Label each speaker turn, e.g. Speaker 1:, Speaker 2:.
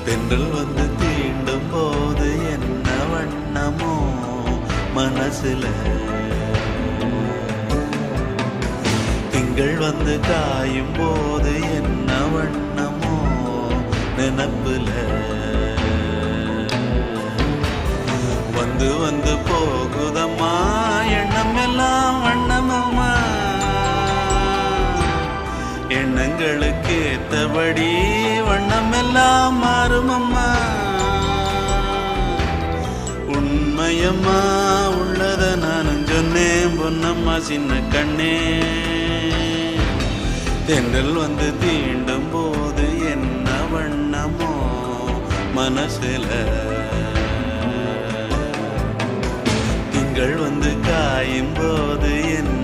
Speaker 1: தென்றல் வந்து தீண்டும் போது என்ன வண்ணமோ மனசுல, திங்கள் வந்து காயும் போது என்ன வண்ணமோ நினப்புல, வந்து வந்து போகுதம்மா எண்ணம் எல்லாம் வண்ணமம்மா, எண்ணங்களுக்கு ஏத்தபடி வண்ணம் எல்லாம் மாறுமம்மா. உண்மையம்மா உள்ளத நானும் சொன்னேன் பொன்னம்மா சின்ன கண்ணே, தென்றல் வந்து தீண்டும் போது என்ன வண்ணமோ மனசுல, திங்கள் வந்து காயும் போது என்ன